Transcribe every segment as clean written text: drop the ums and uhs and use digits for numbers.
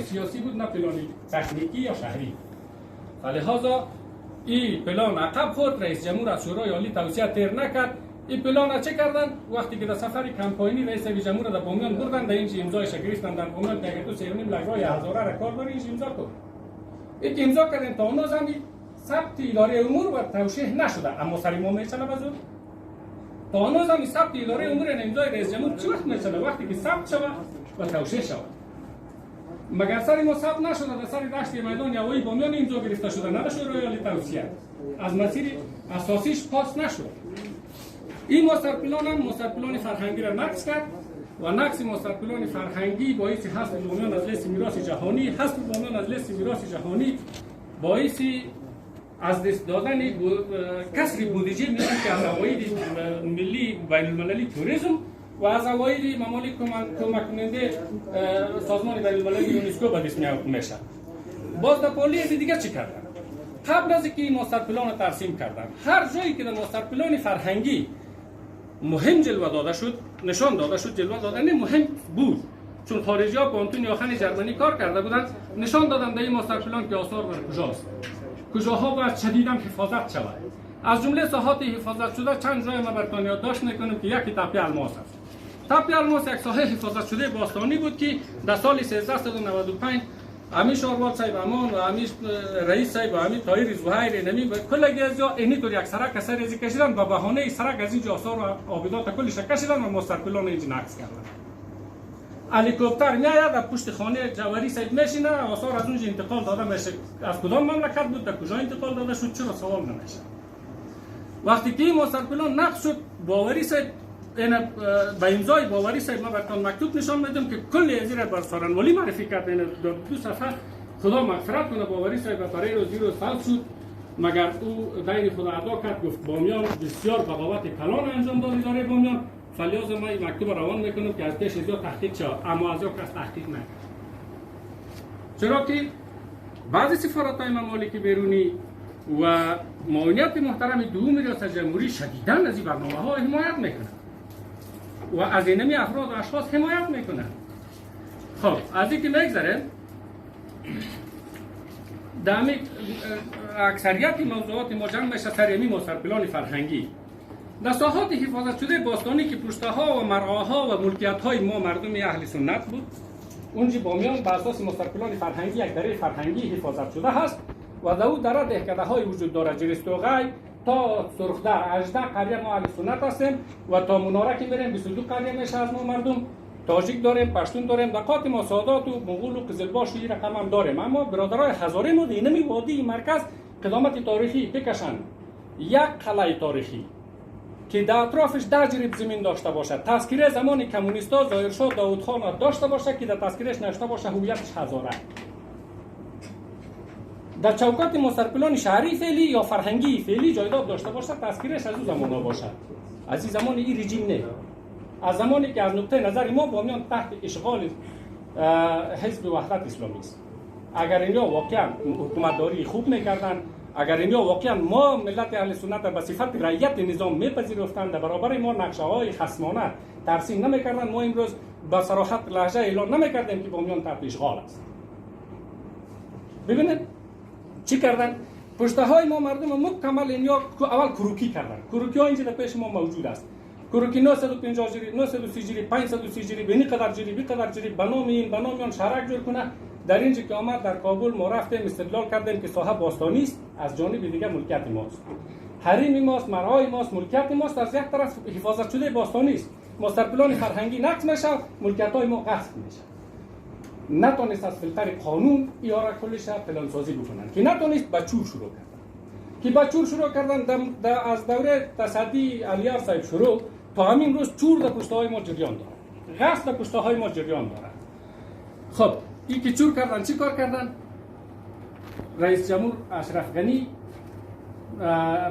سیاسی بود نه پلان تکنیکی یا شهری. لذا این پلان عقب خورد. رئیس جمهور از شورای عالی توصیه تیر نکرد. این پلان چه کردن؟ وقتی که در سفر کمپاینی رئیس جمهور در بامیان بردن، در اینجا امضای شگریستن در بامیان که اگه تو 3.5 لک رای هزاره را کار داری امضا کن. این که امضا کردن تا اون زمین ثبت اداره امور و توشیح نشده، اما سری ما میچنه بزرگ. تا اون زمین ثبت اداره امور امضای رئیس جمهور چه وقت میچنه؟ وقتی که ثبت شود و توشیح شود. مگر سری ما ثبت نشده در سری دشت میدان هوایی بامیان امضا گرفته شده، نه در شورای عالی توصیه از مسیر اساسیش پاس نشد. این ماستر پلان هم ماستر پلان فرهنگی را نقض کرد و نقض ماستر پلان فرهنگی باعث حذف بامیان از لیست میراث جهانی، حذف بامیان از لیست میراث جهانی باعث از دست دادن کسری بودجه میشه که از عواید ملی بین المللی توریسم و از عواید ممالک کمک کننده سازمان بین المللی یونسکو به دست میشه. باز در پالی دیگه چی کردن؟ قبل از اینکه این ماستر پلان رو ترسیم کردن، هر جایی که در ماستر پلان فرهنگی مهم جلوه داده شد، نشان داده شد، جلوه دادن مهم بود، چون خارجی ها پانتون یاخن جرمنی کار کرده بودند، نشان دادن در این ماستر پلان که آثار بر کجاست، کجاها باید شدیداً حفاظت شود. از جمله ساحات حفاظت شده چند جای ما براتون یادداشت میکنم که یکی تپه الماس است. تپه الماس یک ساحه حفاظت شده باستانی بود که در سال 1395 امیش آرواد صاحب امان و امیش رئیس صاحب و امیش طاهر زهیر نمی کلگی از جا اینطور یک سرک سر ازی کشیدن و بهانه سرک از اینجا آثار و آبادات کلش کشیدن و ماستر پلان اینجا نقض کردن. هلیکوپتر میاد در پشت خانه جواری صاحب میشینه، آثار از اونجا انتقال داده میشه. از کدام مملکت بود، در کجا انتقال داده شد، چرا سوال نمیشه. وقتی که این ماستر پلان نقض شد، باوری صاحب این با امضای باوری صاحب ما براتون مکتوب نشان میدم که کل ازی را بر سارنوالی معرفی کرد. این دو صفحه خدا مغفرت کنه باوری صاحب برای روزی روز فلس شد، مگر او دین خدا ادا کرد، گفت بامیان بسیار بغاوت کلان انجام داد اداره بامیان. فلیاز ما این مکتوب روان میکنم که از پیش ازیا تحقیق شد، اما از یا کس تحقیق نکرد. چرا که بعضی سفارت‌های ممالک بیرونی و معاونیت محترم دوم ریاست جمهوری شدیداً از این برنامه‌ها حمایت میکنند و از اینمی افراد و اشخاص حمایت میکنن. خب از اینکه میگذره در اکثریت موضوعات ما جمع میشه سر یمی ماستر پلان فرهنگی. در ساحات حفاظت شده باستانی که پشتها و مرعاها و ملکیت‌های ما مردم اهل سنت بود، اونجا بامیان بر اساس ماستر پلان فرهنگی یک دره فرهنگی حفاظت شده هست و در اون دره دهکده‌های وجود داره، جرستوغی تا سرخدر 18 قریه ما اهل سنت هستیم و تا مناره که بریم 22 قریه میشه از ما مردم. تاجیک داریم، پشتون داریم، دقات ما سادات و مغول و قزلباش و این رقم هم داریم. اما برادرای هزاره ما اینمی وادی مرکز قدامت تاریخی بکشن. یک قلعه تاریخی که در اطرافش 10 جریب زمین داشته باشد، تذکره زمان کمونیستا ظاهرشاه داوود خان داشته باشه که در تذکرهش نوشته باشه هویتش هزاره. در چوکات ماستر پلان شهری فعلی یا فرهنگی فعلی جایداد داشته باشه، تذکرش از اون زمانه باشه. از این زمان این رژیم نه. از زمانی که از نقطه نظر ما بامیان تحت اشغال حزب وحدت اسلامی است. اگر اینها واقعا حکومتداری خوب میکردن، اگر اینها واقعا ما ملت اهل سنت به صفت رعیت نظام میپذیرفتند، در برابر ما نقشه های خصمانه ترسیم نمیکردن، ما امروز با صراحت لهجه اعلان نمیکردیم که بامیان تحت اشغال است. ببینید چی کردن؟ پشته های ما مردم مکمل اینیا اول کروکی کردن. کروکی ها اینجا در پیش ما موجود است. کروکی 950 جری، 930 جری، 530 جری، بینی قدر جری، بی قدر جری، بنامیان شهرک جور کنه. در اینجا که آمد در کابل ما رفتیم استدلال کردیم که ساحه باستانی است، از جانب دیگه ملکیت ماست. حریم ماست، مرعای ماست، ملکیت ماست، از یک طرف حفاظت شده باستانی است. ماستر پلان فرهنگی نقض میشه، ملکیت های ما غصب میشه. نتونست از فلتر قانون ایاره کلش پلان سازی بکنن، که نتونست بچور شروع کردن. که بچور شروع کردن از دوره تصدی علیار صاحب شروع تا همین روز چور در پشته های ما جریان داره، غصب در پشته های ما جریان داره. خب این که چور کردن چی کار کردن؟ رئیس جمهور اشرف غنی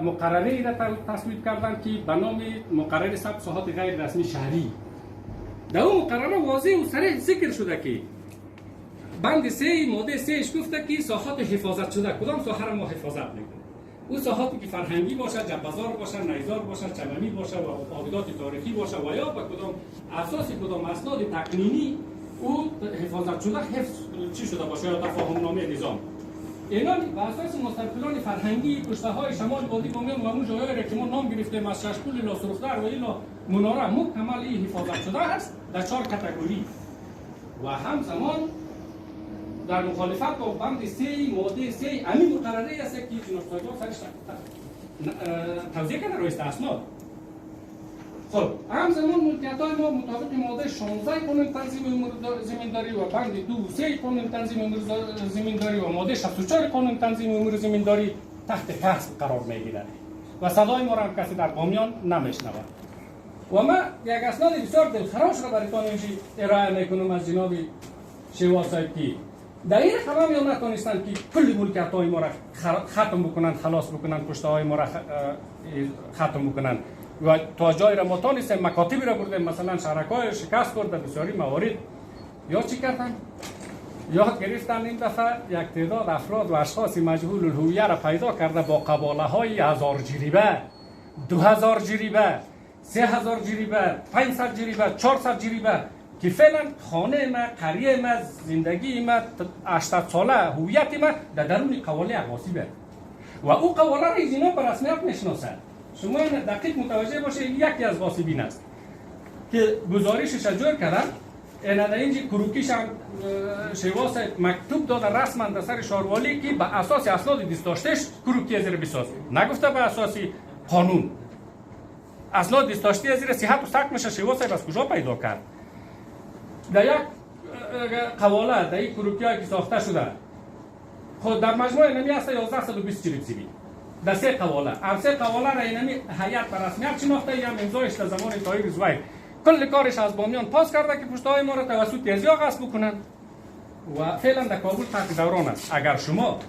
مقرره را تصویب کردن که به نام مقرره ثبت ساحات غیر رسمی شهری. در اون مقرره واضح و صریح ذکر شده که بند 3 ماده 3 اش گفته که ساحات حفاظت شده، کدام ساحه را ما حفاظت میکنیم؟ اون ساحاتی که فرهنگی باشه، جنبزار باشه، نیزار باشه، چمنی باشه و آبادات تاریخی باشه و یا به کدام اساس کدام اسناد تقنینی او حفاظت شده حفظ چی شده باشه یا تفاهم نامه نظام اینا بر اساس مستقلان فرهنگی پشته های شمال وادی بامیان و اون جایایی که ما نام گرفتیم از ششپول الی سرخدر و الی مناره مکمل این حفاظت شده است در 4 کاتگوری و همزمان در مخالفت با بند 3 ماده 3 همین مقرره است که جناب صاحب سرش توضیح کرده روی اسناد. خب همزمان ملکیت‌های ما مطابق ماده 16 قانون تنظیم امور زمینداری و بند 2 3 قانون تنظیم امور زمینداری و ماده 64 قانون تنظیم امور زمینداری تحت کسب قرار می‌گیرد و صدای ما را هم کسی در بامیان نمیشنود. و ما یک اسناد بسیار دلخراش را برایتان اینجا ارائه میکنم از جناب شیوا صاحب که در این خبر میان نتونستند که کل ملکیت‌های ما را ختم بکنند، خلاص بکنند، پشته‌های ما را ختم بکنند و تا جای را ما تانستیم مکاتبی را بردیم، مثلا شرکای شکست کرد در بسیاری موارد. یا چی کردن؟ یاد گرفتن این دفعه یک تعداد افراد و اشخاص مجهول الهویه را پیدا کرده با قباله های 1000 جریبه، 2000 جریبه، 3000 جریبه، 500 جریبه، 400 جریبه که فعلا خانه ما، قریه ما، زندگی ما، 80 ساله هویت ما در درون قواله غاصبه و او قواله را اینا به رسمیت میشناسد. شما دقیق متوجه باشید یکی از غاصبین است که گزارشش جور کردن. اینا در اینجا کروکیش هم شیواس مکتوب داده رسما در سر شاروالی که به اساس اسناد دست داشتهش کروکی از بساز، نگفته به اساس قانون. اسناد دست داشته از صحت و سقم میشه. شیواس از کجا پیدا کرد؟ در یک قواله در این کروکی هایی که ساخته شده خود در مجموع نمی هسته 1120 جریب زیبی در 3 قواله. هم 3 قواله را اینمی هیئت به رسمیت شناخته یا امضایش در زمان طاهر زویر کل کارش از بامیان پاس کرده که پشتهای ما را توسط ازیا غصب بکنند و فعلا در کابل تحت دوران است. اگر شما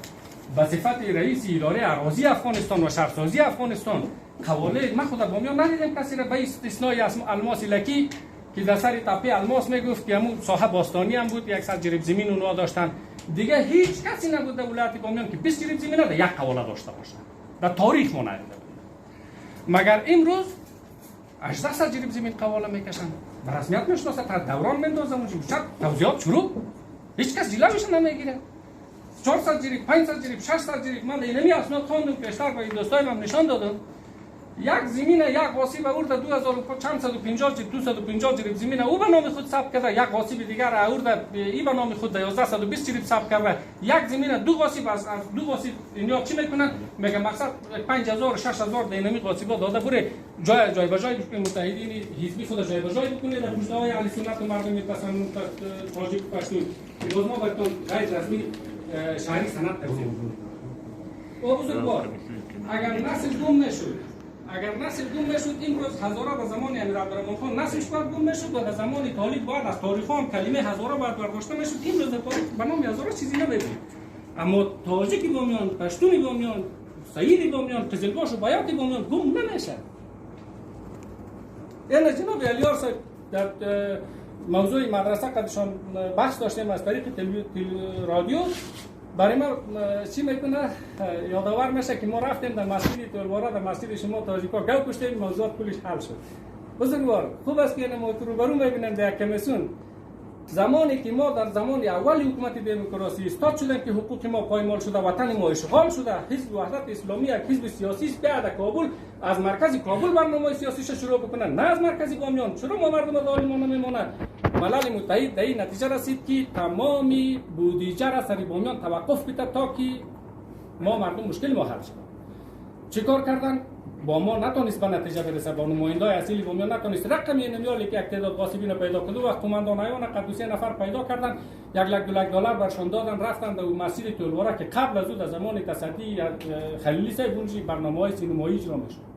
به صفت رئیس اداره اراضی افغانستان و شهرسازی افغانستان قواله، من خود در بامیان ندیدم کسی را به استثنای الماس لکی که در سر تپه الماس میگفت که همون صاحب باستانی هم بود، 100 جریب زمین اونها داشتن، دیگه هیچ کسی نبود در ولایت بامیان که 20 جریب زمین در یک قواله داشته باشه. در تاریخ ما ندیده بود. مگر امروز 800 جریب زمین قواله میکشن، به رسمیت میشناسه، تا دوران میندازه اونجا شد توضیحات شروع، هیچ کس جلوش نمیگیره. 400 جریب، 500 جریب، 600 جریب، من اینمی اسناد خواندم پیشتر به دوستایم هم نشان دادم. یک زمین یک غاصب اورده 2450 جریب 250 جریب زمین او به نام خود ثبت کرده، یک غاصب دیگر اورده ای به نام خود 1120 جریب ثبت کرده. یک زمین دو غاصب از دو غاصب اینا چی میکنن؟ میگه مقصد 5000 6000 دینامی غاصبا داده بره جای به جای متحدین حزبی خود جای به جای بکنه در پشتهای اهل سنت و مردم تصمیم تاجیک پشتون. باز ما براتون غیر رسمی شهری سند تقسیم می‌کنیم. او بزرگوار اگر نسل گم نشد، اگر نسل گم میشد امروز هزاره به زمان امیر عبدالرحمن خان نسلش باید گم میشد و در زمان طالب باید از تاریخ هم کلمه هزاره باید برداشته میشد. امروز در تاریخ به نام هزاره چیزی نمیبینیم. اما تاجیک بامیان، پشتون بامیان، سعید بامیان، قزلباش و بیات بامیان گم نمیشه. این جناب الیار صاحب در موضوع مدرسه قدشان بحث داشتیم از طریق رادیو، برای ما چی میکنه یادآور میشه که ما رفتیم در مسجد تولوارا، در مسجد شما تاجیکا گپ کشتیم، موضوعات کلش حل شد. بزرگوار خوب است که ما روبرو میبینیم در کمیسیون زمانی که ما در زمان اول حکومت دموکراسی استاد شدیم که حقوق ما پایمال شده، وطن ما اشغال شده، حزب وحدت اسلامی یک حزب سیاسی است بعد کابل از مرکز کابل برنامه سیاسیش شروع بکنه، نه از مرکز بامیان. چرا ما مردم ظالمانه میمونه؟ ملل متحد در این نتیجه رسید که تمامی بودجه را سر بامیان توقف بده تا که ما مردم مشکل ما حل شد. چیکار کردن؟ با ما نتونست به نتیجه برسه، با نمایندای اصیل بامیان نتونست رقمی نمیالی که یک تعداد غاصبین پیدا کرد و قماندانایان قدوسی نفر پیدا کردن، 1 لک 2 لک دلار برشان دادن، رفتن در مسجد تولوارا که قبل از او در زمان تصدی خلیلی صاحب اونجا برنامه‌های سینمایی اجرا میشد.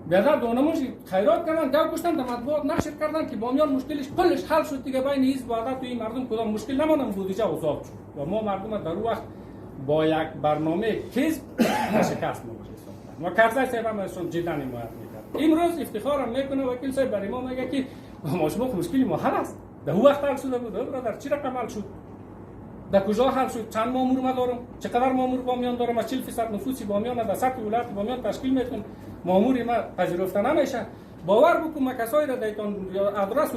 بیادر دونموش خیرات کردن، گاو کشتن، در مطبوعات نشر کردن که بامیان مشکلش کلش حل شد دیگه، بین حزب وحدت و این مردم کدام مشکل نماند، بودجه آزاد شد و ما مردم در اون وقت با یک برنامه کذب شکست می‌خوردیم و کرزی صاحب هم ازشون جدا حمایت می‌کرد. امروز افتخارم میکنه وکیل صاحب برای ما میگه که ما شما مشکلی ما حل است. در اون وقت حل شده بود برادر، چی رقم حل شد؟ در کجا حل شد؟ چند مامور ما دارم؟ چقدر مامور بامیان دارم؟ از 40% نفوس بامیان در سطح ولایت بامیان تشکیل میکنم. مامور ما پذیرفته نمیشه. باور بکن کسایی را دیتان آدرس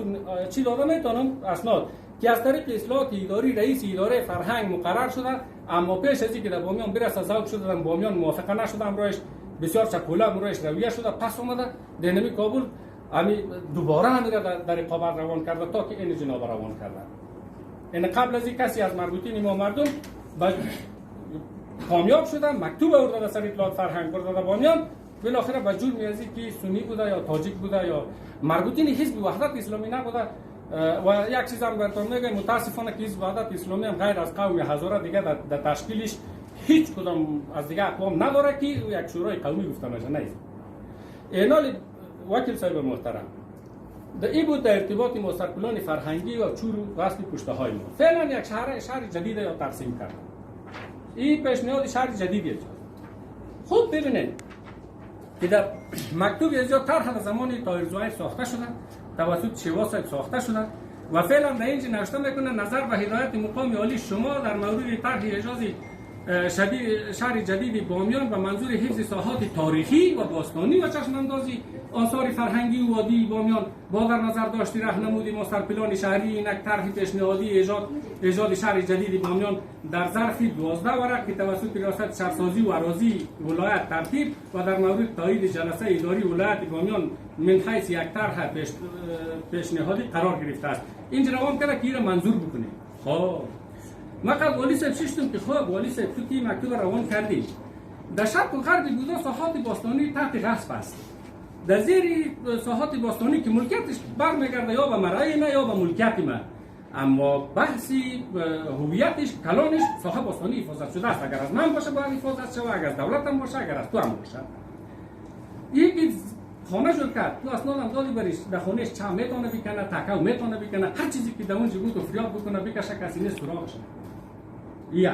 چی داده میتونم اسناد که از طریق اصلاحات اداری رئیس اداره فرهنگ مقرر شده، اما پیش از اینکه در بامیان برسه ذوق شده در بامیان موافقه نشده، امروش بسیار چکوله امروش رویه شده، پس اومده دینمی کابل امی دوباره همین را در رقابت روان کرده تا که این جناب روان کرده. این قبل از این کسی از مربوطین ما مردم کامیاب شده، مکتوب آورده در سر اطلاعات فرهنگ برده در بامیان، بالاخره به جرم ازی که سنی بوده یا تاجیک بوده یا مربوطین حزب وحدت اسلامی نبوده. و یک چیز هم براتون میگم، متاسفانه که حزب وحدت اسلامی هم غیر از قوم هزاره دیگه در تشکیلش هیچ کدام از دیگه اقوام نداره که یک شورای قومی گفته میشه. نیست. اینال وکیل صاحب محترم، در این بود در ارتباط ما سرپلان فرهنگی و چور و اصل پشته های ما. فعلا یک شهر جدید یا تقسیم کردن. این پیشنهاد شهر جدیدیه. خوب ببینید که در مکتوب از طرح زمانی طاهر زاهد ساخته شده، توسط شیوا صاحب ساخته شده و فعلا در اینجا نوشته میکنه نظر و هدایت مقام عالی شما در مورد طرح اجازه شهر جدید بامیان و منظور حفظ ساحات تاریخی و باستانی و چشم اندازی آثار فرهنگی و وادی بامیان با در نظر داشتی راهنمودی ما سرپلان شهری اینک طرح پیشنهادی ایجاد شهر جدید بامیان در ظرف 12 ورق که توسط ریاست شهرسازی و اراضی ولایت ترتیب و در مورد تایید جلسه اداری ولایت بامیان من حیث یک طرح پیشنهادی قرار گرفته است. اینجا روان کرده که این منظور بکنه. خب ما قبل والی صاحب ششتم که خب والی صاحب تو که مکتوب روان کردی در شرق و غرب بودا ساحات باستانی تحت غصب است. در زیر ساحات باستانی که ملکیتش برمیگرده یا به مرعی ما یا به ملکیت ما، اما بحثی هویتش کلانش ساحه باستانی حفاظت شده است. اگر از من باشه باید حفاظت شود، اگر از دولت هم باشه، اگر از تو هم باشه. یکی خانه شد کرد تو اسناد هم دادی بریش در خونهش چه میتونه بکنه، تکو میتونه بکنه، هر چیزی که در اونجا بود و فریاد بکنه بکشه کسی نیست سراغش. یا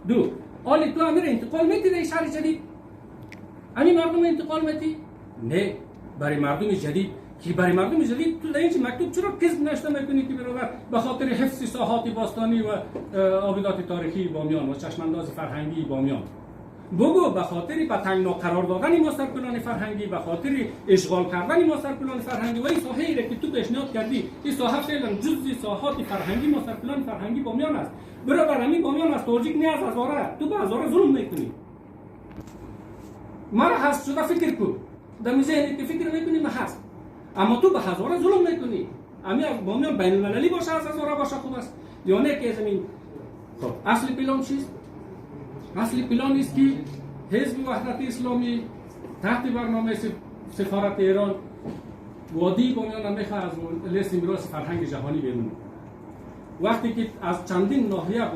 دو آلی تو امیر انتقال میتی در شهر جدید؟ همین مردم انتقال میتی؟ نه، برای مردم جدید که برای مردم جدید تو در اینجا مکتوب چرا کذب نوشته میکنی که برابر به خاطر حفظ ساحات باستانی و آبادات تاریخی بامیان و چشمانداز فرهنگی بامیان؟ بگو به خاطر به تنگنا قرار دادن ما سرپلان فرهنگی، به خاطر اشغال کردن ما سرپلان فرهنگی و این ساحه ای که تو پیشنهاد کردی، این ساحه فعلا جزء ساحات فرهنگی ما سرپلان فرهنگی بامیان است. برادر همین بامیان است، تاجیک نه از هزاره، تو به هزاره ظلم میکنی. مرا هست شده فکر کن، در ذهنی که فکر میکنی ما هست، اما تو به هزاره ظلم میکنی. همین بامیان بین المللی باشه، از هزاره باشه خوب است یا نه که زمین. خب اصل پلان چیست؟ اصلی پلان است که حزب وحدت اسلامی تحت برنامه سفارت ایران وادی بامیان میخواد از لیست میراث فرهنگ جهانی بمونه. وقتی که از چندین ناحیه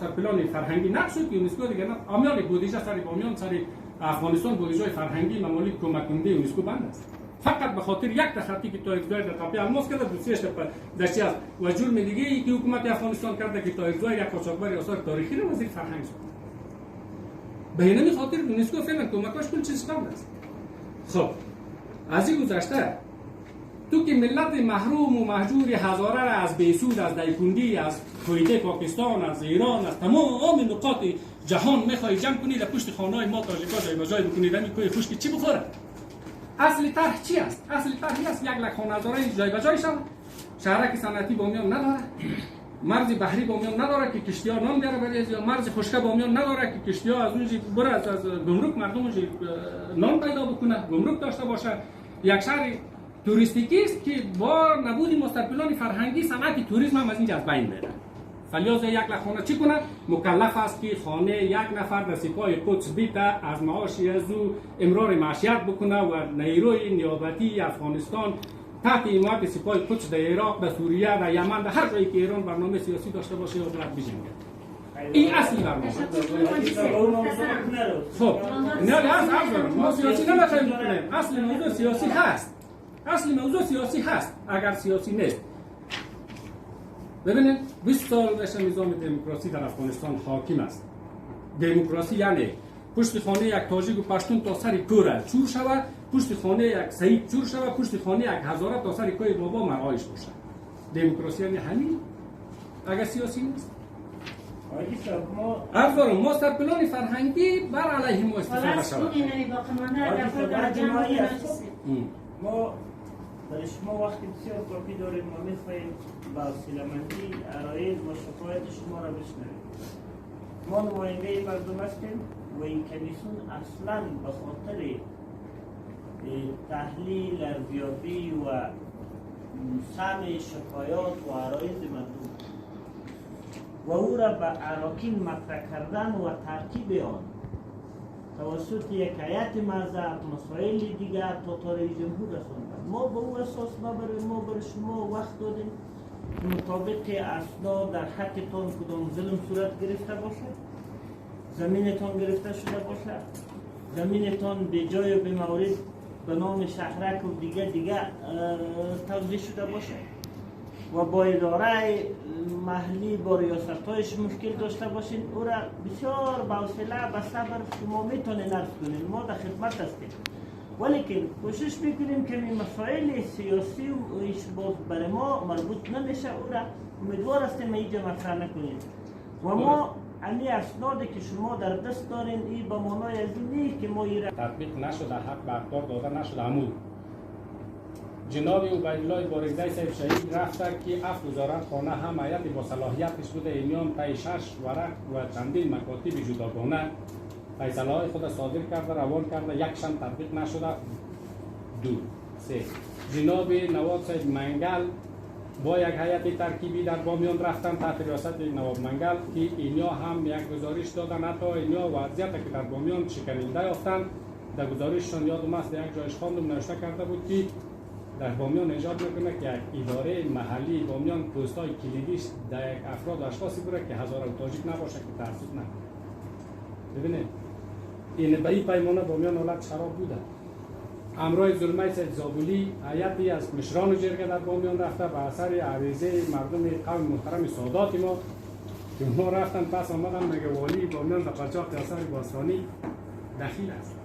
سرپلان فرهنگی نقش شد که یونسکو دیگه امیال بودجه سر بامیان سر افغانستان بودجه فرهنگی ممالک کمک کننده یونسکو بند است. فقط به خاطر یک تخطی که تاریخ در تاپی الماس کرده دوسیش داشتی است و جرم دیگه ای که حکومت افغانستان کرده که تاریخ یک قاچاقبر آثار تاریخی رو وزیر فرهنگ شد. به همین خاطر یونسکو فعلا کمکاش کل چیز قبل است. خب از این گذشته تو که ملت محروم و مهجور هزاره را از بیسود، از دایکندی، از کویته پاکستان، از ایران، از تمام نقاط جهان میخوای جمع کنی در پشت خانه‌های ما تاجیکا جای بجای بکنید همین کوی خشک چی بخوره؟ اصل طرح چی است؟ اصل طرح است 1 لک خانه هزاره جای بجای شود. شهرک صنعتی بامیان نداره، مرز بحری بامیان نداره که کشتی‌ها نام بیاره برای یا مرز خشک بامیان نداره که کشتی‌ها از اونجا بره از گمرک مردم اونجا نام پیدا بکنه، گمرک داشته باشه. یک شهر توریستیکی است که با نبود مستقلان فرهنگی صنعت توریسم هم از اینجا از بین میره. فلیاز 1 لک خانه چی کنه؟ مکلف است که خانه یک نفر در سپاه قدس بیته از معاشی از او امرار معیشت بکنه و نیروی نیابتی افغانستان تحت حمایت سپاه قدس در عراق، در سوریه، در یمن، در هر جایی که ایران برنامه سیاسی داشته باشه و باید بجنگه. این اصلی برنامه. خب نه از ما سیاسی نمیخوایم بکنیم. اصل موضوع سیاسی هست. اصل موضوع سیاسی هست. اگر سیاسی نیست. ببینید 20 سال بشه نظام دموکراسی در افغانستان حاکم است. دموکراسی یعنی پشت خانه یک تاجیک و پشتون تا سر کوره چور شود، پشت خانه یک سعید چور شود، پشت خانه یک هزاره تا سر کوی بابا مرعایش باشه. دموکراسی یعنی همین. اگر سیاسی نیست افضل ما سرپلان فرهنگی بر علیه ما استفاده شود. ما برای شما وقتی بسیار کافی داریم و میخواهیم با حوصله‌مندی عرایض و شکایت شما را بشنویم. ما نماینده مردم هستیم و این کمیسیون اصلا به خاطر تحلیل، ارزیابی و سمع شکایات و عرایض مردم و او را به اراکین مطرح کردن و ترتیب آن توسط یک هیئت معذب مسائل دیگر تا رئیس جمهور رساندن. ما به او اساس ما برای شما وقت دادیم مطابق اسناد در حقتان کدام ظلم صورت گرفته باشد، زمینتان گرفته شده باشد، زمینتان به جای و به مورد به نام شهرک و دیگه توزیع شده باشد و با اداره محلی با ریاستایش مشکل داشته باشین، او را بسیار با حوصله و صبر شما میتونین عرض کنین. ما در خدمت هستیم، ولی کوشش میکنیم که این مسائل سیاسی و ایش باز برای ما مربوط نمیشه، او را امیدوار هستیم اینجا مطرح نکنیم و ما امی اسنادی که شما در دست دارین این به معنای از این نیست که ما این را تطبیق نشده، حق به اقدار داده نشده. امو جناب عبیدالله بارگزی صاحب شهید رفته که 7 وزارت خانه هم هیئت با صلاحیتش بوده، اینیان پای 6 ورق و چندین مکاتب جداگانه فیصله های خود صادر کرده، روان کرده، یکشان تطبیق نشده. 2 3 جناب نواب صاحب منگل با یک هیئت ترکیبی در بامیان رفتن تحت ریاست نواب منگل که اینیا هم یک گزارش دادن، حتی اینیا وضعیت که در بامیان شکننده یافتن در گزارششان یادم است یک جایش خواندم نوشته کرده بود که در بامیان ایجاد میکنه که یک اداره محلی بامیان پست‌های کلیدیش در یک افراد و اشخاصی بوده که هزار تاجیک نباشه که تعصب نکنه. ببینید این به این پیمانه بامیان حالت خراب بوده. امرای ظلمه سید زابولی هیئتی از مشران جرگه در بامیان رفته به اثر عریضه مردم قوم محترم سادات ما که ما رفتن پس آمدن مگه والی بامیان در پرچاق اثر باستانی دخیل است.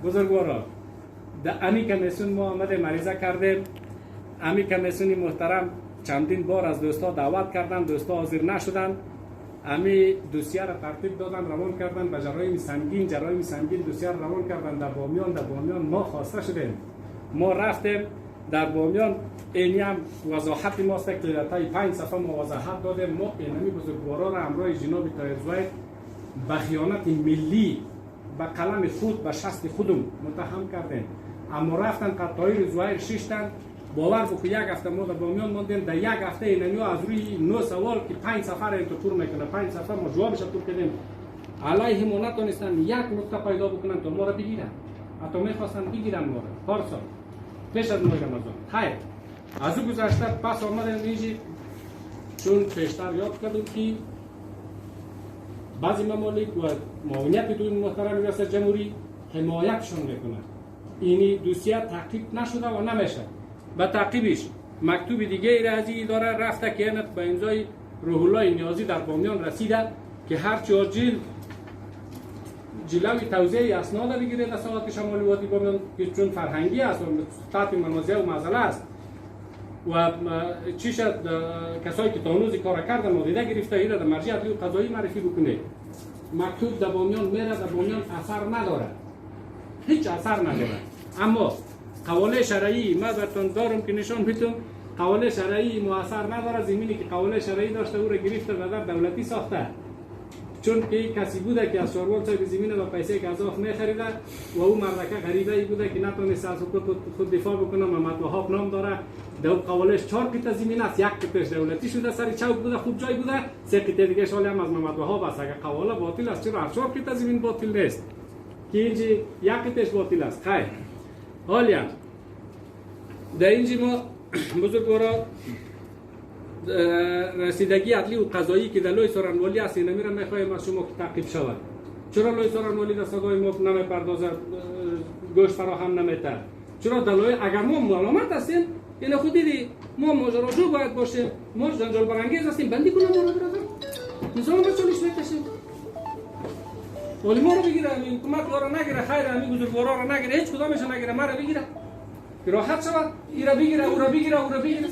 بزرگواران در امی کمیسیون ما آمده مریضه کردیم. امی کمیسیون محترم چندین بار از دوستا دعوت کردن، دوستا حاضر نشدن. امی دوسیه را ترتیب دادن، روان کردن به جرایم سنگین دوسیه را روان کردن در بامیان ما خواسته شدیم. ما رفتیم در بامیان، اینی هم وضاحت ماست که در 5 صفحه ما وضاحت دادیم. ما اینمی بزرگواران را همراه جناب طاهرزاده به خیانت ملی به قلم خود به شست خودم متهم کردیم. اما رفتن قطعی زوایر شیشتن. باور بکن یک هفته ما در بامیان ماندیم، در یک هفته اینمی از روی 9 سوال که 5 صفحه را انتطور میکنه 5 صفحه ما جوابش تور کردیم، علیه ما نتونستن یک نقطه پیدا بکنن تا ما را بگیرن. حتی میخواستن بگیرن ما را پارسال پیش از ماه رمضان. خیر از او گذشته پس آمدن اینجی، چون پیشتر یاد کردیم که بعضی ممالک و معاونیت دو محترم ریاست جمهوری حمایتشون میکنن. اینی دوسیه تحقیق نشده و نمیشه. به تعقیبش مکتوب دیگه ای را از این اداره رفته که اینت به امضای روح الله نیازی در بامیان رسیده که هر 4 جلد جلوی توزیع اسناد بگیره در ساعات شمالی وادی بامیان که چون فرهنگی است و تحت منازعه و معضله است و چی شد کسایی که تانوزی کار کردن مدیده گرفته ایره در مرجع عدلی و قضایی معرفی بکنه. مکتوب در بامیان میره، در بامیان اثر نداره، هیچ اثر نداره. اما قواله شرعی ما براتون دارم که نشان میتونم، قواله شرعی مؤثر نداره. زمینی که قواله شرعی داشته او را گرفته و در دولتی ساخته، چون که کسی بوده که از شاروان صاحب زمین با پیسه گزاف میخریده و او مردکه غریبه ای بوده که نتونسته از حقوق خود دفاع بکنه. محمد وهاب نام داره، در قوالش 4 قطعه زمین است، 1 قطعش دولتی شده سر چوک بوده خوب جای بوده، 3 قطعه دیگه شالی هم از محمد وهاب است. اگر قواله باطل است چرا 4 قطعه زمین باطل نیست که اینجا 1 قطعش باطل است؟ خیر حالا در اینجا ما بزرگواران رسیدگی عدلی و قضایی که در لوی سارنوالی است اینمی را میخواهیم از شما که تعقیب شود. چرا لوی سارنوالی در صدای ما نمیپردازه، گوشت فراهم نمیده؟ چرا در لوی اگر ما ملامت هستیم این خود دیدی ما ماجراجو باید باشیم، ما جنجال برانگیز هستیم، بندی کنم ما رو برادر مثلا ما چالش میکشیم ولی ما رو بگیره، این حکومت را نگیره، خیر همین بزرگوارا را نگیره، هیچ کدامش نگیره، ما را بگیره که راحت شود. این را بگیره، او را بگیره، او را بگیره.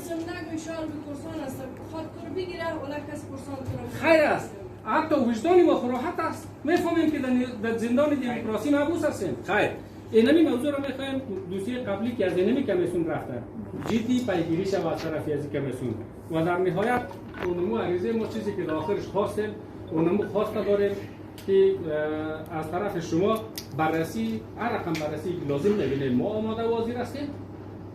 خیر است، حتی وجدان ما راحت است، میفهمیم که در زندان دموکراسی محبوس هستیم. خیر اینمی موضوع را میخوایم دوسیه قبلی که از اینمی کمیسیون رفته جدی پیگیری شود از طرف از کمیسیون و در نهایت اونمو عریضه ما چیزی که داخلش خواستیم اونمو خواسته داریم که از طرف شما بررسی هر رقم بررسی که لازم نبینیم ما آماده و حاضر هستیم.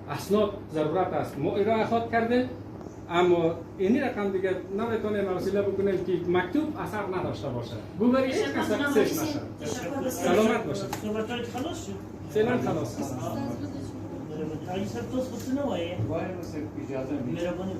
اسناد ضرورت است ما ارائه خواهد کردیم، اما اینی رقم دیگه نمیتونیم وسیله بکنیم که مکتوب اثر نداشته باشه. گوبری هیچ کس سکسش نشه. سلامت باشه. صحبت‌های خلاص شد. فعلا خلاص است. این سر توست خود نوایه. وای واسه اجازه میشه. مهربانی.